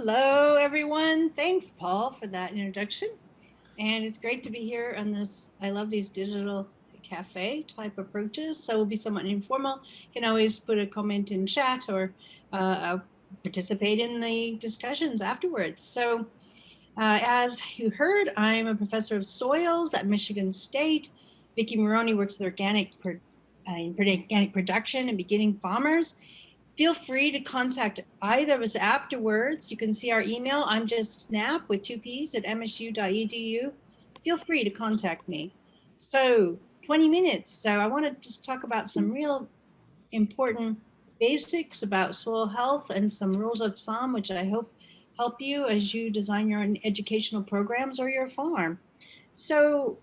Hello, everyone. Thanks, Paul, for that introduction. And it's great to be here on this. I love these digital cafe type approaches. So we'll be somewhat informal. You can always put a comment in chat or participate in the discussions afterwards. So as you heard, I'm a professor of soils at Michigan State. Vicki Maroney works with in organic production and beginning farmers. Feel free to contact either of us afterwards. You can see our email. I'm just Snapp with 2 P's at msu.edu. Feel free to contact me. So 20 minutes. So I want to just talk about some real important basics about soil health and some rules of thumb, which I hope help you as you design your own educational programs or your farm. So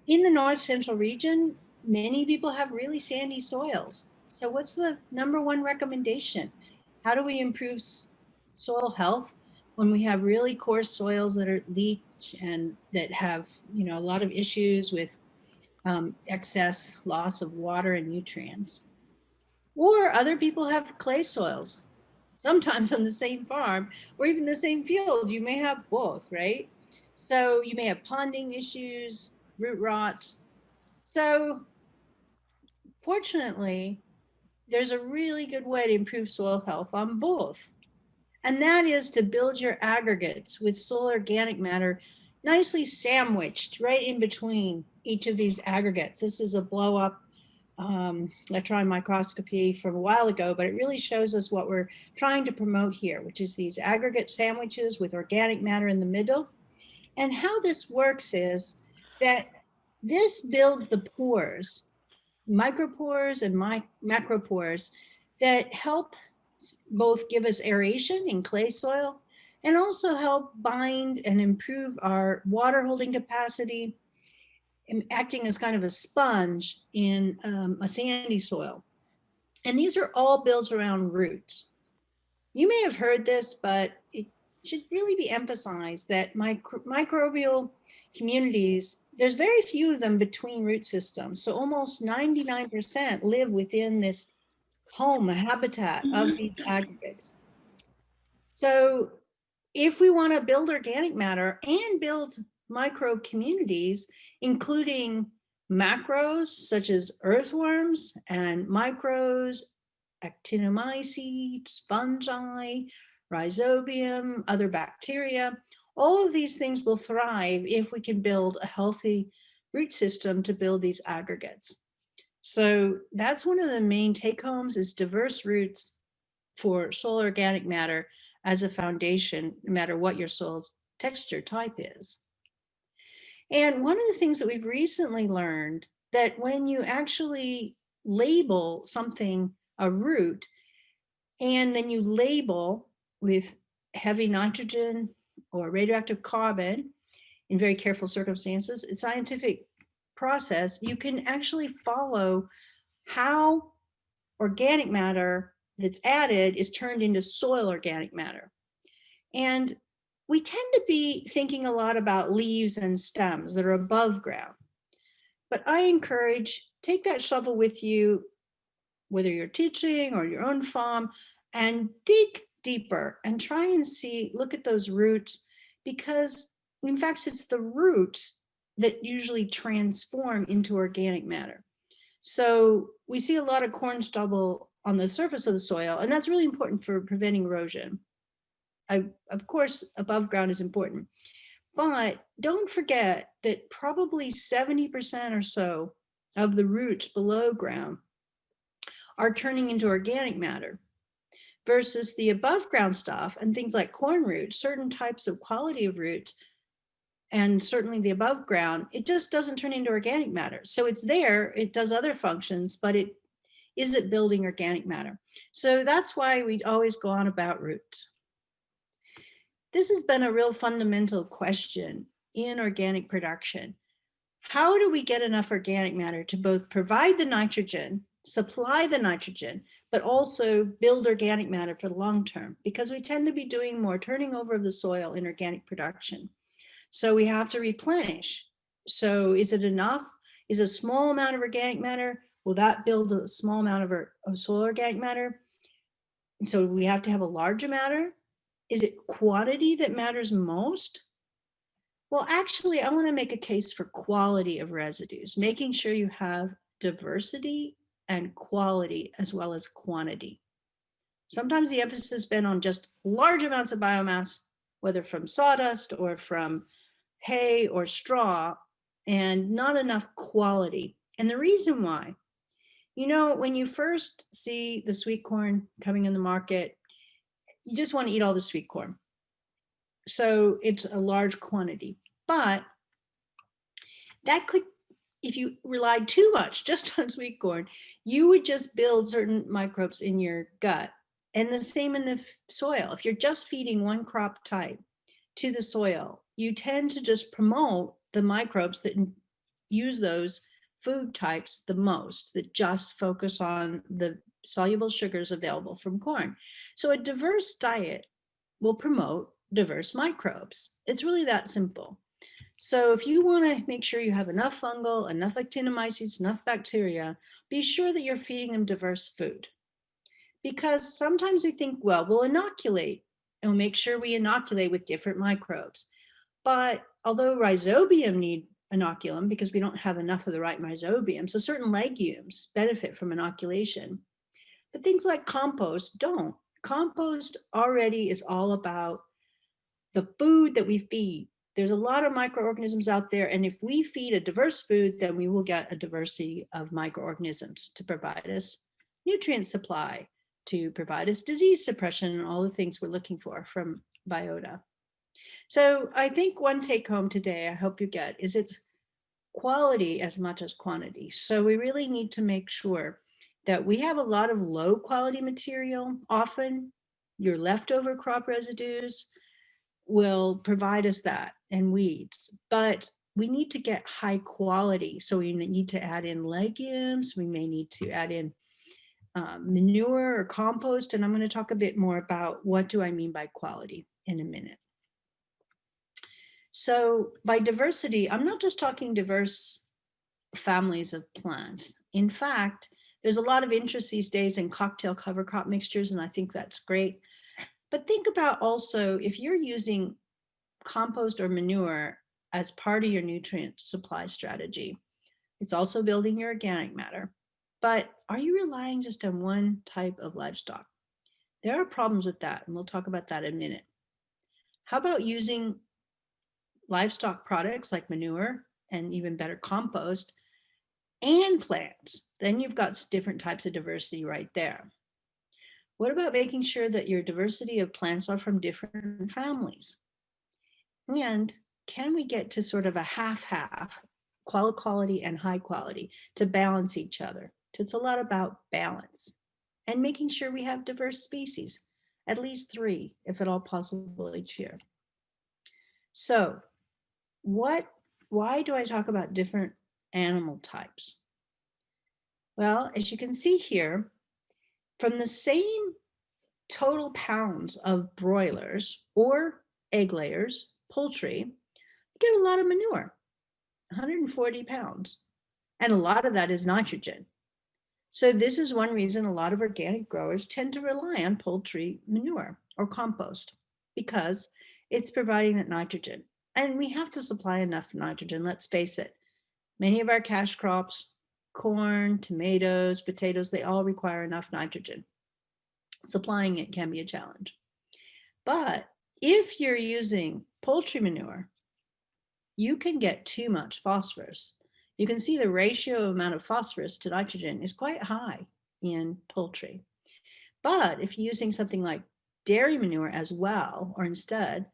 in the North Central region, many people have really sandy soils. So what's the number one recommendation? How do we improve soil health when we have really coarse soils that are leach and that have, a lot of issues with excess loss of water and nutrients? Or other people have clay soils, sometimes on the same farm or even the same field. You may have both, right? So you may have ponding issues, root rot. So fortunately, there's a really good way to improve soil health on both. And that is to build your aggregates with soil organic matter nicely sandwiched right in between each of these aggregates. This is a blow up electron microscopy from a while ago, but it really shows us what we're trying to promote here, which is these aggregate sandwiches with organic matter in the middle. And how this works is that this builds the pores, micropores and macropores, that help both give us aeration in clay soil and also help bind and improve our water holding capacity, acting as kind of a sponge in a sandy soil. And these are all built around roots. You may have heard this, but it should really be emphasized that microbial communities, there's very few of them between root systems. So almost 99% live within this home, a habitat of these aggregates. So if we want to build organic matter and build micro communities, including macros such as earthworms and micros, actinomycetes, fungi, rhizobium, other bacteria, all of these things will thrive if we can build a healthy root system to build these aggregates. So that's one of the main take homes, is diverse roots for soil organic matter as a foundation, no matter what your soil texture type is. And one of the things that we've recently learned, that when you actually label something a root, and then you label with heavy nitrogen or radioactive carbon in very careful circumstances, it's a scientific process, you can actually follow how organic matter that's added is turned into soil organic matter. And we tend to be thinking a lot about leaves and stems that are above ground. But I encourage, take that shovel with you, whether you're teaching or your own farm, and dig deeper and try and see, look at those roots, because in fact, it's the roots that usually transform into organic matter. So we see a lot of corn stubble on the surface of the soil, and that's really important for preventing erosion. Of course, above ground is important, but don't forget that probably 70% or so of the roots below ground are turning into organic matter, versus the above ground stuff and things like corn roots, certain types of quality of roots, and certainly the above ground, it just doesn't turn into organic matter. So it's there, it does other functions, but it isn't building organic matter. So that's why we always go on about roots. This has been a real fundamental question in organic production. How do we get enough organic matter to both provide the nitrogen, supply the nitrogen, but also build organic matter for the long term? Because we tend to be doing more turning over of the soil in organic production. So we have to replenish. So is it enough? Is a small amount of organic matter, will that build a small amount of soil organic matter? So we have to have a larger matter. Is it quantity that matters most? Well, actually, I want to make a case for quality of residues, making sure you have diversity and quality as well as quantity. Sometimes the emphasis has been on just large amounts of biomass, whether from sawdust or from hay or straw, and not enough quality. And the reason why, when you first see the sweet corn coming in the market, you just want to eat all the sweet corn. So it's a large quantity. But that could, if you relied too much just on sweet corn, you would just build certain microbes in your gut. And the same in the soil. If you're just feeding one crop type to the soil, you tend to just promote the microbes that use those food types the most, that just focus on the soluble sugars available from corn. So a diverse diet will promote diverse microbes. It's really that simple. So if you want to make sure you have enough fungal, enough actinomycetes, enough bacteria, be sure that you're feeding them diverse food. Because sometimes we think, well, we'll inoculate and we'll make sure we inoculate with different microbes. But although rhizobium need inoculum because we don't have enough of the right rhizobium, so certain legumes benefit from inoculation. But things like compost don't. Compost already is all about the food that we feed. There's a lot of microorganisms out there, and if we feed a diverse food, then we will get a diversity of microorganisms to provide us nutrient supply, to provide us disease suppression, and all the things we're looking for from biota. So I think one take home today, I hope you get, is it's quality as much as quantity. So we really need to make sure that we have a lot of low quality material. Often your leftover crop residues will provide us that, and weeds, but we need to get high quality. So we need to add in legumes, we may need to add in manure or compost, and I'm going to talk a bit more about what do I mean by quality in a minute. So by diversity, I'm not just talking diverse families of plants. In fact, there's a lot of interest these days in cocktail cover crop mixtures, and I think that's great. But think about also if you're using compost or manure as part of your nutrient supply strategy, it's also building your organic matter. But are you relying just on one type of livestock? There are problems with that, and we'll talk about that in a minute. How about using livestock products like manure and even better compost and plants? Then you've got different types of diversity right there. What about making sure that your diversity of plants are from different families? And can we get to sort of a half-half, quality and high quality, to balance each other? So it's a lot about balance and making sure we have diverse species, at least 3, if at all possible each year. So why do I talk about different animal types? Well, as you can see here, from the same total pounds of broilers or egg layers, poultry, get a lot of manure, 140 pounds. And a lot of that is nitrogen. So this is one reason a lot of organic growers tend to rely on poultry manure or compost, because it's providing that nitrogen. And we have to supply enough nitrogen, let's face it. Many of our cash crops, corn, tomatoes, potatoes, they all require enough nitrogen. Supplying it can be a challenge. But if you're using poultry manure, you can get too much phosphorus. You can see the ratio amount of phosphorus to nitrogen is quite high in poultry. But if you're using something like dairy manure as well, or instead,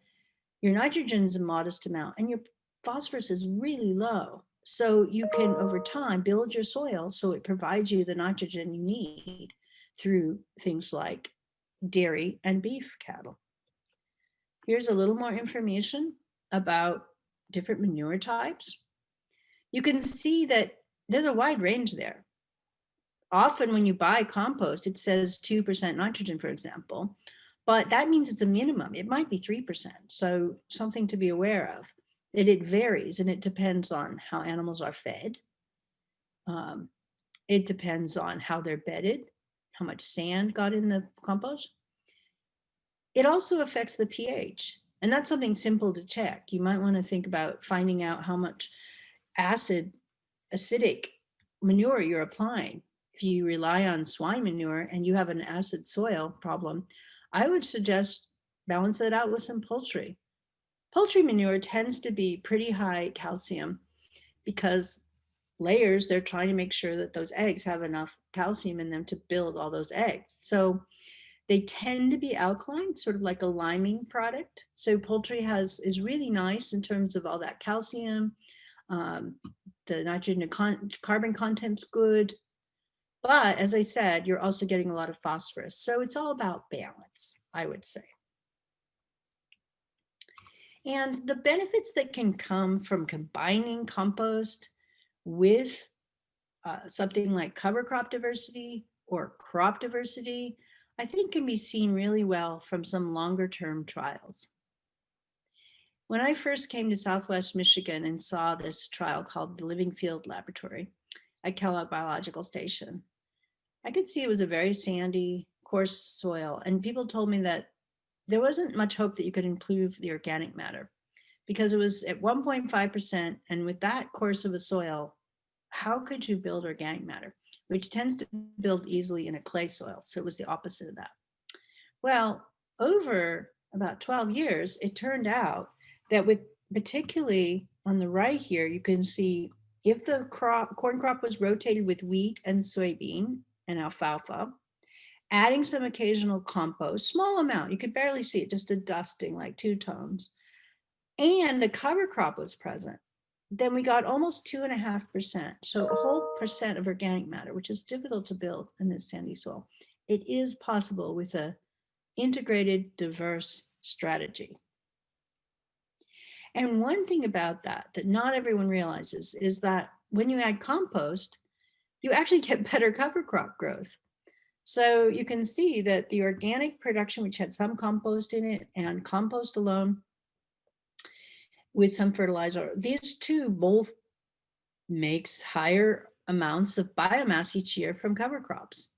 your nitrogen is a modest amount and your phosphorus is really low. So you can, over time, build your soil so it provides you the nitrogen you need through things like dairy and beef cattle. Here's a little more information about different manure types. You can see that there's a wide range there. Often when you buy compost, it says 2% nitrogen, for example, but that means it's a minimum. It might be 3%. So something to be aware of. It varies, and it depends on how animals are fed. It depends on how they're bedded, how much sand got in the compost. It also affects the pH, and that's something simple to check. You might want to think about finding out how much acidic manure you're applying. If you rely on swine manure and you have an acid soil problem, I would suggest balance it out with some poultry. Poultry manure tends to be pretty high calcium because layers, they're trying to make sure that those eggs have enough calcium in them to build all those eggs. So they tend to be alkaline, sort of like a liming product. So poultry is really nice in terms of all that calcium. Um, the nitrogen carbon content's good. But as I said, you're also getting a lot of phosphorus. So it's all about balance, I would say. And the benefits that can come from combining compost with something like cover crop diversity or crop diversity, I think can be seen really well from some longer term trials. When I first came to Southwest Michigan and saw this trial called the Living Field Laboratory at Kellogg Biological Station, I could see it was a very sandy, coarse soil, and people told me that there wasn't much hope that you could improve the organic matter because it was at 1.5%, and with that coarse of a soil, how could you build organic matter, which tends to build easily in a clay soil? So it was the opposite of that. Well, over about 12 years, it turned out that with particularly on the right here, you can see if the corn crop was rotated with wheat and soybean and alfalfa, adding some occasional compost, small amount, you could barely see it, just a dusting like 2 tones, and a cover crop was present, then we got almost 2.5%. So a whole percent of organic matter, which is difficult to build in this sandy soil. It is possible with a integrated, diverse strategy. And one thing about that not everyone realizes is that when you add compost, you actually get better cover crop growth. So you can see that the organic production, which had some compost in it and compost alone with some fertilizer, these two both makes higher amounts of biomass each year from cover crops.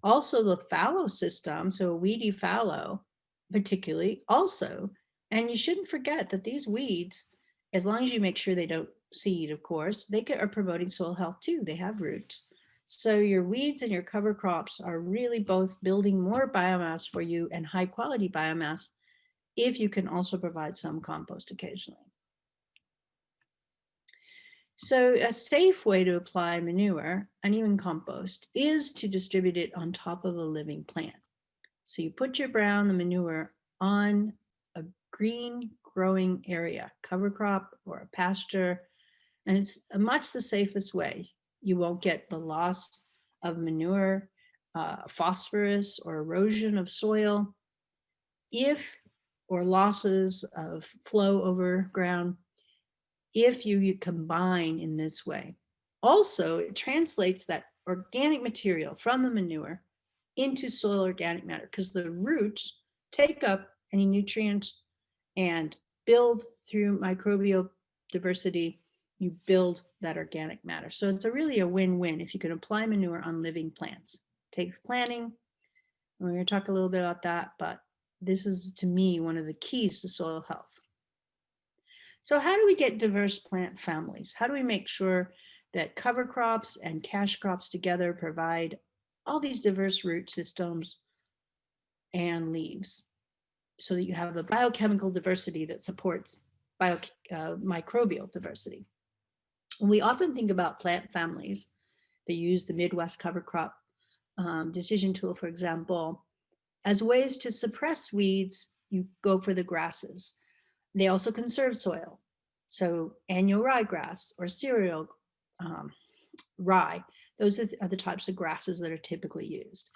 Also the fallow system, so weedy fallow particularly also, and you shouldn't forget that these weeds, as long as you make sure they don't seed, of course, they are promoting soil health too. They have roots. So your weeds and your cover crops are really both building more biomass for you and high quality biomass if you can also provide some compost occasionally. So a safe way to apply manure and even compost is to distribute it on top of a living plant. So you put your the manure on a green growing area, cover crop or a pasture, and it's much the safest way. You won't get the loss of manure, phosphorus or erosion of soil, or losses of flow over ground if you combine in this way. Also, it translates that organic material from the manure into soil organic matter because the roots take up any nutrients and build through microbial diversity, you build that organic matter. So it's really a win-win if you can apply manure on living plants. It takes planning. We're going to talk a little bit about that, but this is, to me, one of the keys to soil health. So how do we get diverse plant families? How do we make sure that cover crops and cash crops together provide all these diverse root systems and leaves so that you have the biochemical diversity that supports microbial diversity? And we often think about plant families. They use the Midwest cover crop decision tool, for example, as ways to suppress weeds. You go for the grasses. They also conserve soil. So annual ryegrass or cereal rye, those are the types of grasses that are typically used.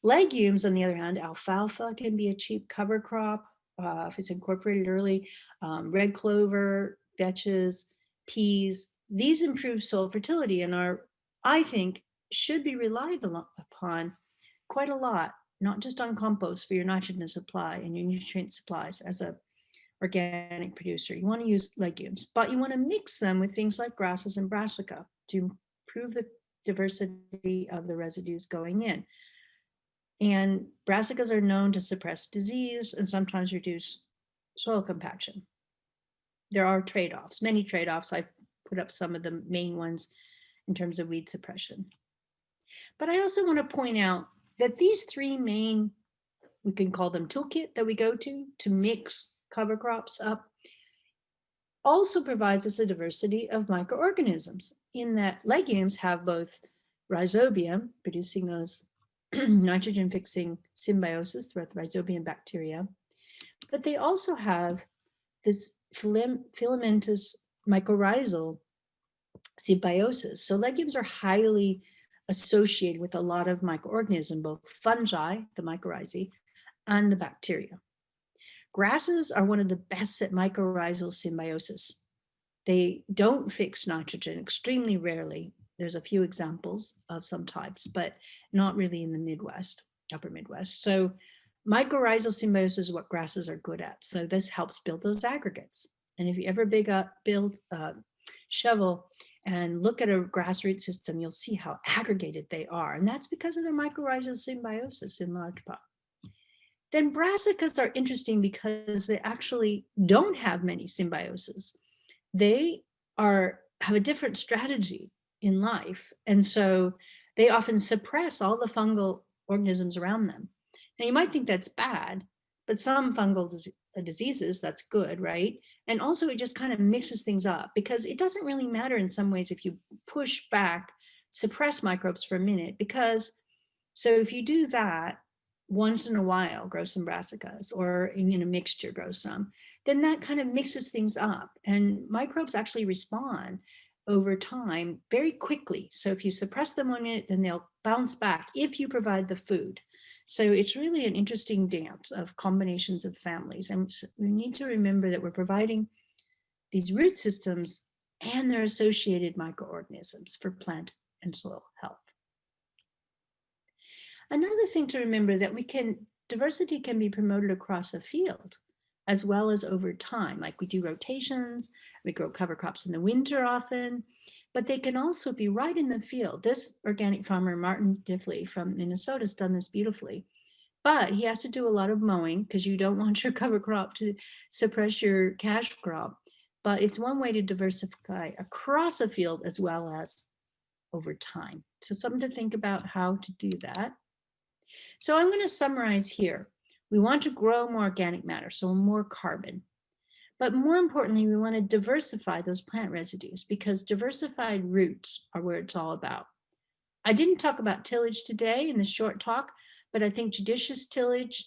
Legumes, on the other hand, alfalfa can be a cheap cover crop if it's incorporated early. Red clover, vetches, peas, these improve soil fertility and are, I think, should be relied upon quite a lot, not just on compost for your nitrogen supply and your nutrient supplies as a organic producer. You want to use legumes, but you want to mix them with things like grasses and brassica to improve the diversity of the residues going in. And brassicas are known to suppress disease and sometimes reduce soil compaction. There are trade-offs, many trade-offs. I've put up some of the main ones in terms of weed suppression. But I also want to point out that these three main, we can call them toolkit, that we go to mix cover crops up, also provides us a diversity of microorganisms in that legumes have both rhizobium, producing those nitrogen fixing symbiosis throughout the rhizobium bacteria, but they also have this filamentous mycorrhizal symbiosis. So legumes are highly associated with a lot of microorganisms, both fungi, the mycorrhizae, and the bacteria. Grasses are one of the best at mycorrhizal symbiosis. They don't fix nitrogen extremely rarely. There's a few examples of some types, but not really in the Midwest, upper Midwest. So mycorrhizal symbiosis is what grasses are good at. So this helps build those aggregates. And if you ever shovel and look at a grass root system, you'll see how aggregated they are. And that's because of their mycorrhizal symbiosis in large part. Then brassicas are interesting because they actually don't have many symbioses. They have a different strategy in life. And so they often suppress all the fungal organisms around them. Now you might think that's bad, but some fungal diseases, that's good, right? And also it just kind of mixes things up because it doesn't really matter in some ways if you push back, suppress microbes for a minute, because so if you do that, once in a while grow some brassicas or in a mixture grow some, then that kind of mixes things up and microbes actually respond over time very quickly. So if you suppress them 1 minute, then they'll bounce back if you provide the food. So it's really an interesting dance of combinations of families. And we need to remember that we're providing these root systems and their associated microorganisms for plant and soil health. Another thing to remember that diversity can be promoted across a field as well as over time. Like we do rotations, we grow cover crops in the winter often, but they can also be right in the field. This organic farmer, Martin Diffley from Minnesota, has done this beautifully, but he has to do a lot of mowing because you don't want your cover crop to suppress your cash crop. But it's one way to diversify across a field as well as over time. So something to think about how to do that. So I'm going to summarize here. We want to grow more organic matter, so more carbon. But more importantly, we want to diversify those plant residues because diversified roots are where it's all about. I didn't talk about tillage today in the short talk, but I think judicious tillage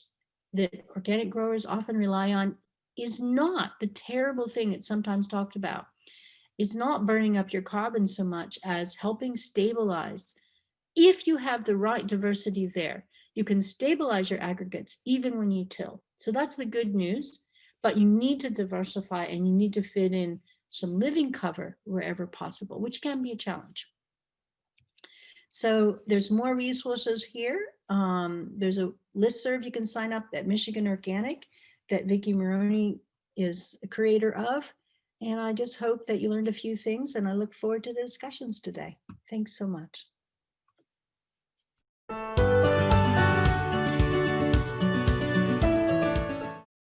that organic growers often rely on is not the terrible thing it's sometimes talked about. It's not burning up your carbon so much as helping stabilize. If you have the right diversity there, you can stabilize your aggregates even when you till. So that's the good news, but you need to diversify and you need to fit in some living cover wherever possible, which can be a challenge. So there's more resources here. There's a listserv you can sign up at Michigan Organic that Vicki Maroney is a creator of. And I just hope that you learned a few things and I look forward to the discussions today. Thanks so much.